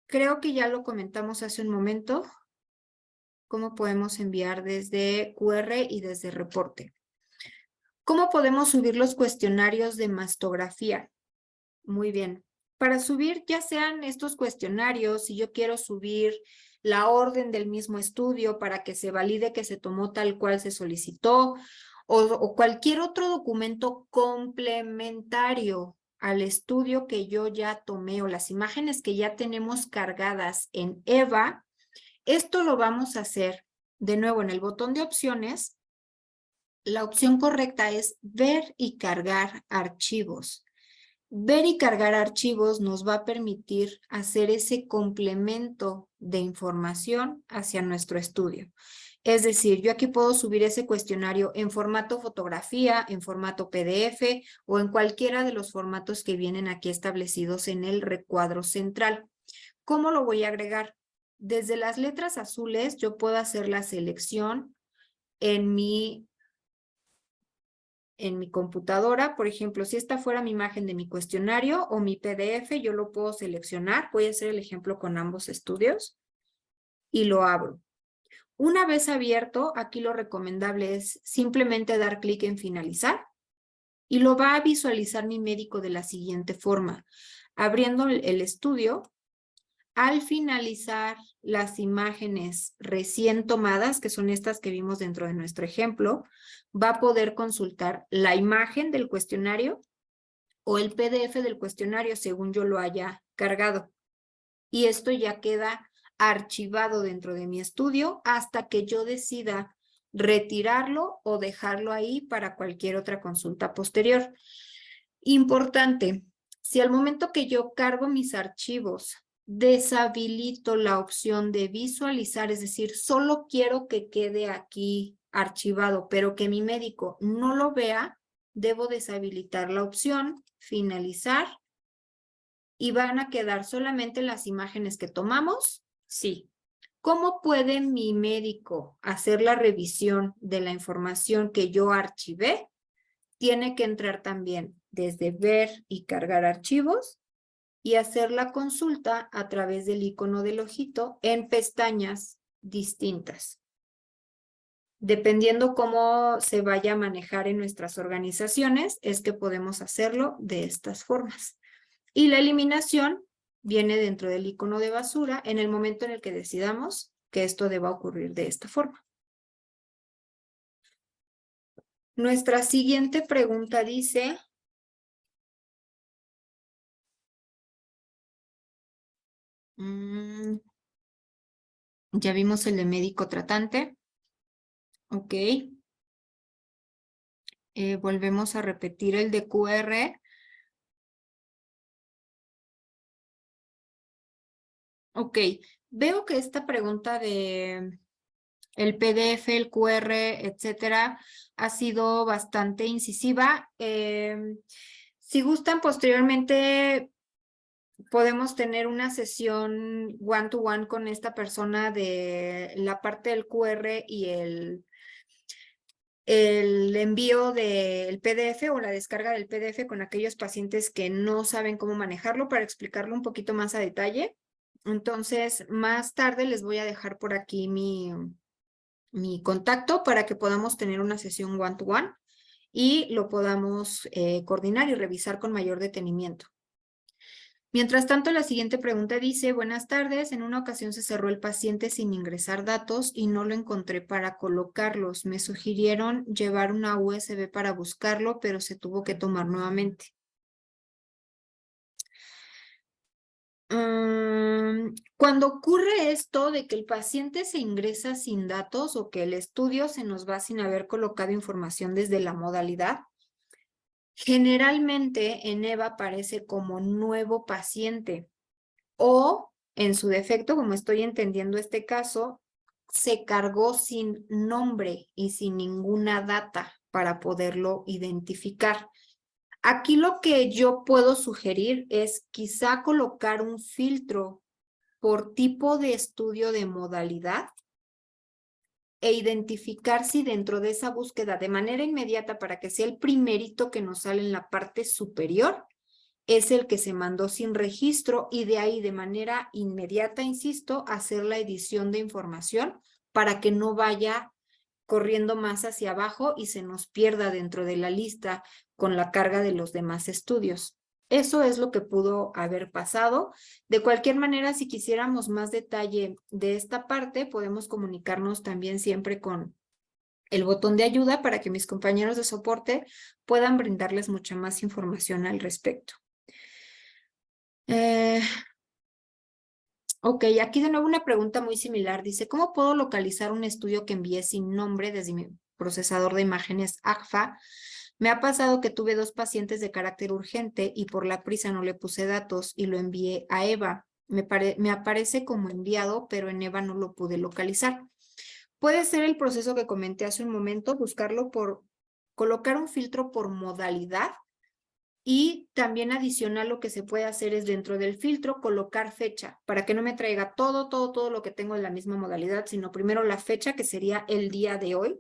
Creo que ya lo comentamos hace un momento, cómo podemos enviar desde QR y desde reporte. ¿Cómo podemos subir los cuestionarios de mastografía? Muy bien. Para subir ya sean estos cuestionarios, si yo quiero subir la orden del mismo estudio para que se valide que se tomó tal cual se solicitó, o cualquier otro documento complementario al estudio que yo ya tomé o las imágenes que ya tenemos cargadas en EVA, esto lo vamos a hacer de nuevo en el botón de opciones. La opción correcta es ver y cargar archivos. Ver y cargar archivos nos va a permitir hacer ese complemento de información hacia nuestro estudio. Es decir, yo aquí puedo subir ese cuestionario en formato fotografía, en formato PDF o en cualquiera de los formatos que vienen aquí establecidos en el recuadro central. ¿Cómo lo voy a agregar? Desde las letras azules yo puedo hacer la selección en mi computadora. Por ejemplo, si esta fuera mi imagen de mi cuestionario o mi PDF, yo lo puedo seleccionar. Voy a hacer el ejemplo con ambos estudios y lo abro. Una vez abierto, aquí lo recomendable es simplemente dar clic en finalizar y lo va a visualizar mi médico de la siguiente forma. Abriendo el estudio, al finalizar las imágenes recién tomadas, que son estas que vimos dentro de nuestro ejemplo, va a poder consultar la imagen del cuestionario o el PDF del cuestionario según yo lo haya cargado. Y esto ya queda archivado dentro de mi estudio hasta que yo decida retirarlo o dejarlo ahí para cualquier otra consulta posterior. Importante, si al momento que yo cargo mis archivos deshabilito la opción de visualizar, es decir, solo quiero que quede aquí archivado, pero que mi médico no lo vea, debo deshabilitar la opción, finalizar, y van a quedar solamente las imágenes que tomamos. Sí. ¿Cómo puede mi médico hacer la revisión de la información que yo archivé? Tiene que entrar también desde ver y cargar archivos y hacer la consulta a través del icono del ojito en pestañas distintas. Dependiendo cómo se vaya a manejar en nuestras organizaciones, es que podemos hacerlo de estas formas. Y la eliminación viene dentro del icono de basura en el momento en el que decidamos que esto deba ocurrir de esta forma. Nuestra siguiente pregunta dice, ya vimos el de médico tratante. Ok. Volvemos a repetir el de QR. Ok. Veo que esta pregunta de el PDF, el QR, etcétera, ha sido bastante incisiva. Si gustan, posteriormente podemos tener una sesión one-to-one con esta persona de la parte del QR y el envío del PDF o la descarga del PDF con aquellos pacientes que no saben cómo manejarlo para explicarlo un poquito más a detalle. Entonces, más tarde les voy a dejar por aquí mi contacto para que podamos tener una sesión one-to-one y lo podamos coordinar y revisar con mayor detenimiento. Mientras tanto, la siguiente pregunta dice, buenas tardes, en una ocasión se cerró el paciente sin ingresar datos y no lo encontré para colocarlos. Me sugirieron llevar una USB para buscarlo, pero se tuvo que tomar nuevamente. Cuando ocurre esto de que el paciente se ingresa sin datos o que el estudio se nos va sin haber colocado información desde la modalidad, generalmente en EVA aparece como nuevo paciente o en su defecto, como estoy entendiendo este caso, se cargó sin nombre y sin ninguna data para poderlo identificar. Aquí lo que yo puedo sugerir es quizá colocar un filtro por tipo de estudio de modalidad e identificar si dentro de esa búsqueda de manera inmediata para que sea el primerito que nos sale en la parte superior, es el que se mandó sin registro y de ahí de manera inmediata, insisto, hacer la edición de información para que no vaya corriendo más hacia abajo y se nos pierda dentro de la lista con la carga de los demás estudios. Eso es lo que pudo haber pasado. De cualquier manera, si quisiéramos más detalle de esta parte, podemos comunicarnos también siempre con el botón de ayuda para que mis compañeros de soporte puedan brindarles mucha más información al respecto. Ok, aquí de nuevo una pregunta muy similar. Dice, ¿cómo puedo localizar un estudio que envié sin nombre desde mi procesador de imágenes AGFA? Me ha pasado que tuve 2 pacientes de carácter urgente y por la prisa no le puse datos y lo envié a EVA. Me aparece como enviado, pero en EVA no lo pude localizar. Puede ser el proceso que comenté hace un momento, buscarlo por, colocar un filtro por modalidad. Y también adicional lo que se puede hacer es dentro del filtro colocar fecha para que no me traiga todo lo que tengo en la misma modalidad, sino primero la fecha que sería el día de hoy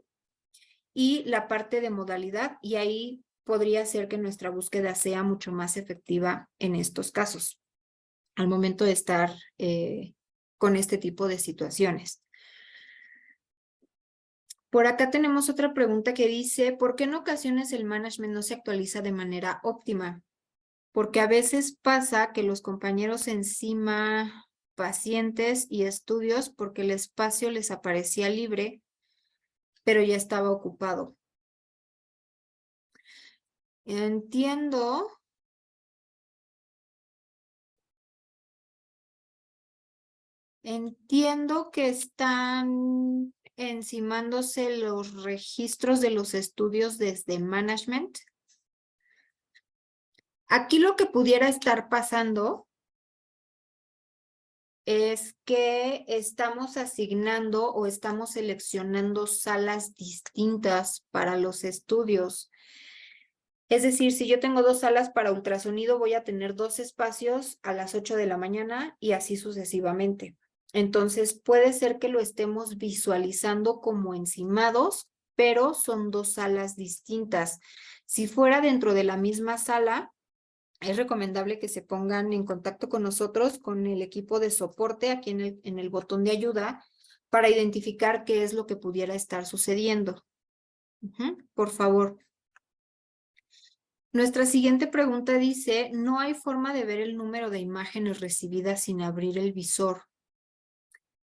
y la parte de modalidad y ahí podría ser que nuestra búsqueda sea mucho más efectiva en estos casos al momento de estar con este tipo de situaciones. Por acá tenemos otra pregunta que dice, ¿por qué en ocasiones el management no se actualiza de manera óptima? Porque a veces pasa que los compañeros encima pacientes y estudios porque el espacio les aparecía libre, pero ya estaba ocupado. Entiendo que están encimándose los registros de los estudios desde management. Aquí lo que pudiera estar pasando es que estamos asignando o estamos seleccionando salas distintas para los estudios. Es decir, si yo tengo 2 salas para ultrasonido, voy a tener 2 espacios a las 8 de la mañana y así sucesivamente. Entonces, puede ser que lo estemos visualizando como encimados, pero son 2 salas distintas. Si fuera dentro de la misma sala, es recomendable que se pongan en contacto con nosotros, con el equipo de soporte aquí en el botón de ayuda, para identificar qué es lo que pudiera estar sucediendo. Por favor. Nuestra siguiente pregunta dice, no hay forma de ver el número de imágenes recibidas sin abrir el visor.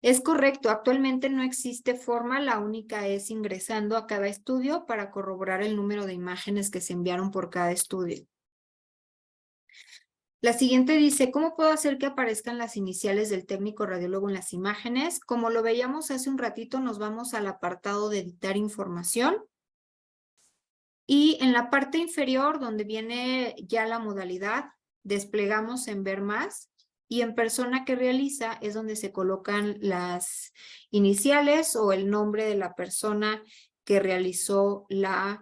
Es correcto, actualmente no existe forma, la única es ingresando a cada estudio para corroborar el número de imágenes que se enviaron por cada estudio. La siguiente dice, ¿cómo puedo hacer que aparezcan las iniciales del técnico radiólogo en las imágenes? Como lo veíamos hace un ratito, nos vamos al apartado de editar información. Y en la parte inferior, donde viene ya la modalidad, desplegamos en ver más. Y en persona que realiza es donde se colocan las iniciales o el nombre de la persona que realizó el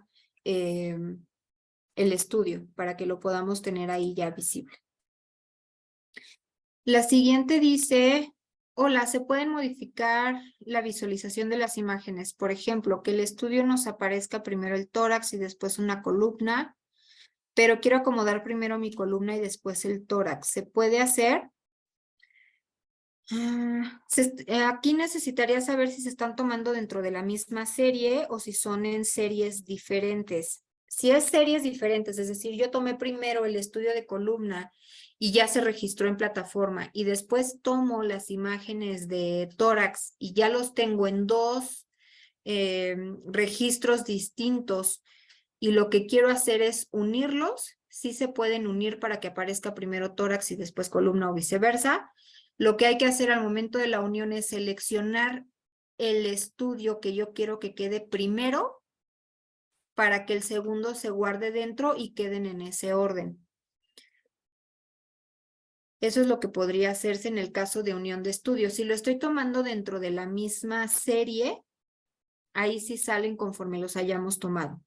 estudio, para que lo podamos tener ahí ya visible. La siguiente dice, hola, ¿se pueden modificar la visualización de las imágenes? Por ejemplo, que el estudio nos aparezca primero el tórax y después una columna, pero quiero acomodar primero mi columna y después el tórax. ¿Se puede hacer? Aquí necesitaría saber si se están tomando dentro de la misma serie o si son en series diferentes. Si es series diferentes, es decir, yo tomé primero el estudio de columna y ya se registró en plataforma y después tomo las imágenes de tórax y ya los tengo en 2 registros distintos y lo que quiero hacer es unirlos. Sí se pueden unir para que aparezca primero tórax y después columna o viceversa. Lo que hay que hacer al momento de la unión es seleccionar el estudio que yo quiero que quede primero para que el segundo se guarde dentro y queden en ese orden. Eso es lo que podría hacerse en el caso de unión de estudios. Si lo estoy tomando dentro de la misma serie, ahí sí salen conforme los hayamos tomado.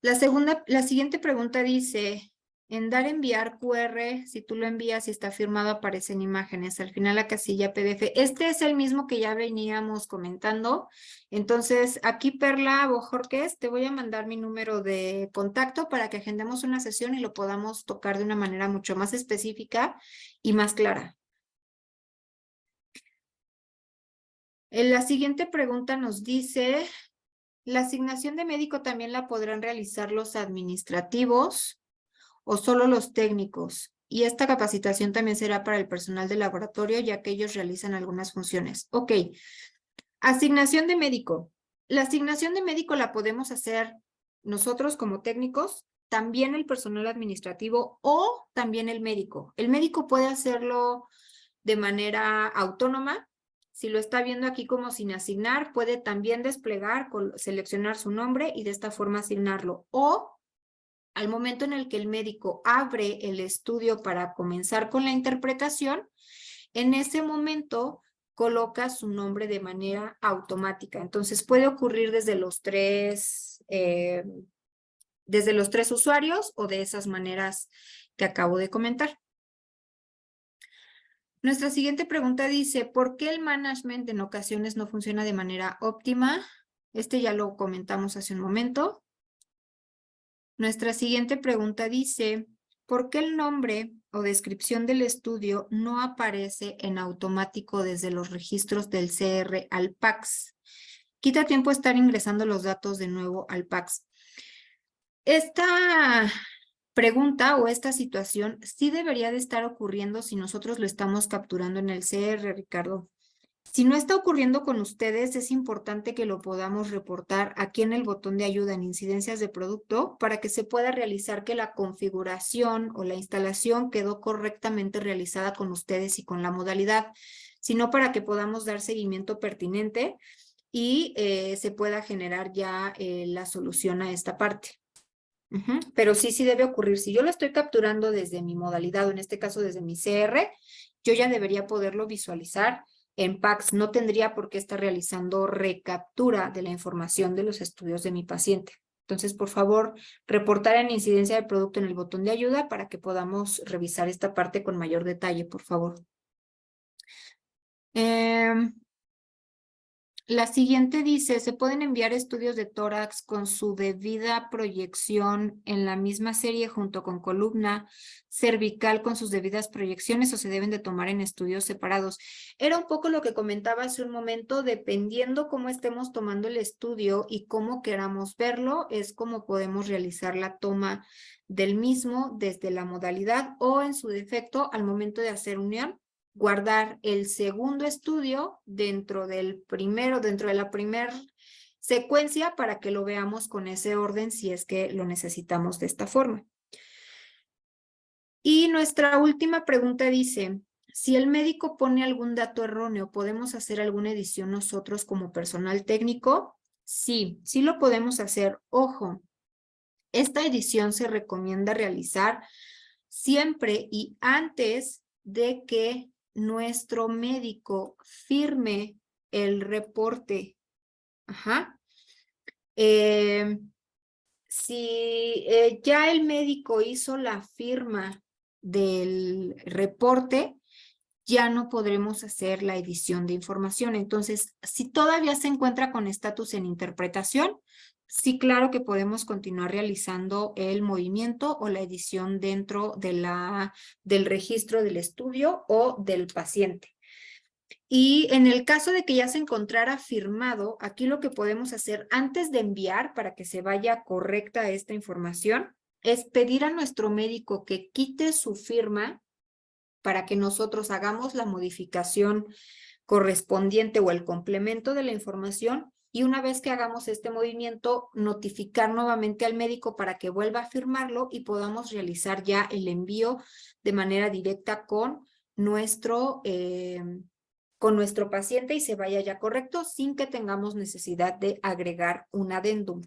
La siguiente pregunta dice, en dar enviar QR, si tú lo envías y está firmado, aparecen imágenes. Al final la casilla PDF. Este es el mismo que ya veníamos comentando. Entonces, aquí Perla Bojorquez, te voy a mandar mi número de contacto para que agendemos una sesión y lo podamos tocar de una manera mucho más específica y más clara. La siguiente pregunta nos dice, ¿la asignación de médico también la podrán realizar los administrativos o solo los técnicos? Y esta capacitación también será para el personal de laboratorio, ya que ellos realizan algunas funciones. Ok, asignación de médico. La asignación de médico la podemos hacer nosotros como técnicos, también el personal administrativo o también el médico. El médico puede hacerlo de manera autónoma. Si lo está viendo aquí como sin asignar, puede también desplegar, seleccionar su nombre y de esta forma asignarlo. O al momento en el que el médico abre el estudio para comenzar con la interpretación, en ese momento coloca su nombre de manera automática. Entonces puede ocurrir desde los tres usuarios o de esas maneras que acabo de comentar. Nuestra siguiente pregunta dice, ¿por qué el management en ocasiones no funciona de manera óptima? Este ya lo comentamos hace un momento. Nuestra siguiente pregunta dice, ¿por qué el nombre o descripción del estudio no aparece en automático desde los registros del CR al PACS? Quita tiempo estar ingresando los datos de nuevo al PACS. pregunta o esta situación sí debería de estar ocurriendo si nosotros lo estamos capturando en el CR, Ricardo. Si no está ocurriendo con ustedes, es importante que lo podamos reportar aquí en el botón de ayuda en incidencias de producto para que se pueda realizar que la configuración o la instalación quedó correctamente realizada con ustedes y con la modalidad, sino para que podamos dar seguimiento pertinente y se pueda generar ya la solución a esta parte. Pero sí debe ocurrir. Si yo lo estoy capturando desde mi modalidad, o en este caso desde mi CR, yo ya debería poderlo visualizar en PACS. No tendría por qué estar realizando recaptura de la información de los estudios de mi paciente. Entonces, por favor, reportar en incidencia de producto en el botón de ayuda para que podamos revisar esta parte con mayor detalle, por favor. La siguiente dice, ¿se pueden enviar estudios de tórax con su debida proyección en la misma serie junto con columna cervical con sus debidas proyecciones o se deben de tomar en estudios separados? Era un poco lo que comentaba hace un momento, dependiendo cómo estemos tomando el estudio y cómo queramos verlo, es como podemos realizar la toma del mismo desde la modalidad o en su defecto al momento de hacer unión, guardar el segundo estudio dentro del primero, dentro de la primera secuencia para que lo veamos con ese orden si es que lo necesitamos de esta forma. Y nuestra última pregunta dice, si el médico pone algún dato erróneo, ¿podemos hacer alguna edición nosotros como personal técnico? Sí, sí lo podemos hacer. Ojo, esta edición se recomienda realizar siempre y antes de que nuestro médico firme el reporte. Si ya el médico hizo la firma del reporte, ya no podremos hacer la edición de información. Entonces, si todavía se encuentra con estatus en interpretación, sí, claro que podemos continuar realizando el movimiento o la edición dentro de del registro del estudio o del paciente. Y en el caso de que ya se encontrara firmado, aquí lo que podemos hacer antes de enviar para que se vaya correcta esta información es pedir a nuestro médico que quite su firma para que nosotros hagamos la modificación correspondiente o el complemento de la información y una vez que hagamos este movimiento, notificar nuevamente al médico para que vuelva a firmarlo y podamos realizar ya el envío de manera directa con nuestro paciente y se vaya ya correcto sin que tengamos necesidad de agregar un adendum.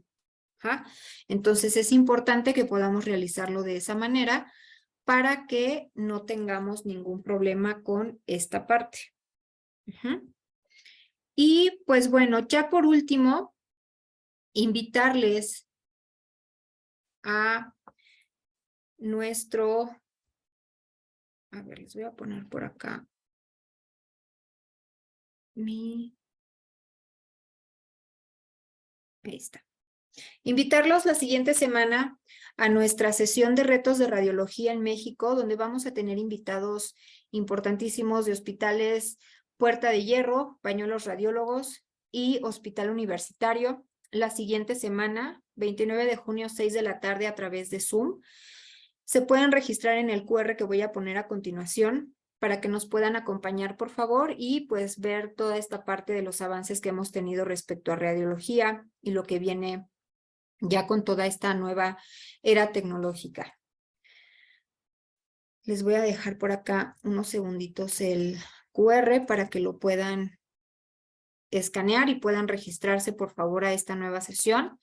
Entonces es importante que podamos realizarlo de esa manera para que no tengamos ningún problema con esta parte. Y pues bueno, ya por último, invitarles a nuestro, a ver, les voy a poner por acá ahí está. Invitarlos la siguiente semana a nuestra sesión de retos de radiología en México, donde vamos a tener invitados importantísimos de hospitales Puerta de Hierro, Pañuelos Radiólogos y Hospital Universitario. La siguiente semana, 29 de junio, 6 de la tarde a través de Zoom. Se pueden registrar en el QR que voy a poner a continuación para que nos puedan acompañar, por favor, y pues ver toda esta parte de los avances que hemos tenido respecto a radiología y lo que viene ya con toda esta nueva era tecnológica. Les voy a dejar por acá unos segunditos el QR para que lo puedan escanear y puedan registrarse, por favor, a esta nueva sesión.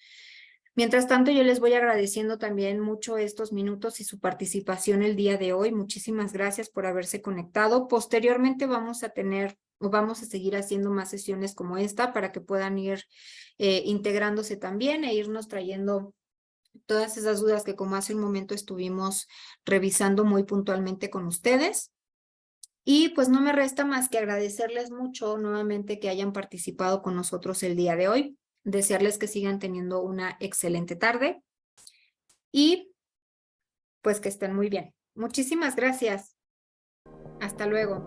Mientras tanto, yo les voy agradeciendo también mucho estos minutos y su participación el día de hoy. Muchísimas gracias por haberse conectado. Posteriormente vamos a seguir haciendo más sesiones como esta para que puedan ir integrándose también e irnos trayendo todas esas dudas que como hace un momento estuvimos revisando muy puntualmente con ustedes. Y pues no me resta más que agradecerles mucho nuevamente que hayan participado con nosotros el día de hoy. Desearles que sigan teniendo una excelente tarde y pues que estén muy bien. Muchísimas gracias. Hasta luego.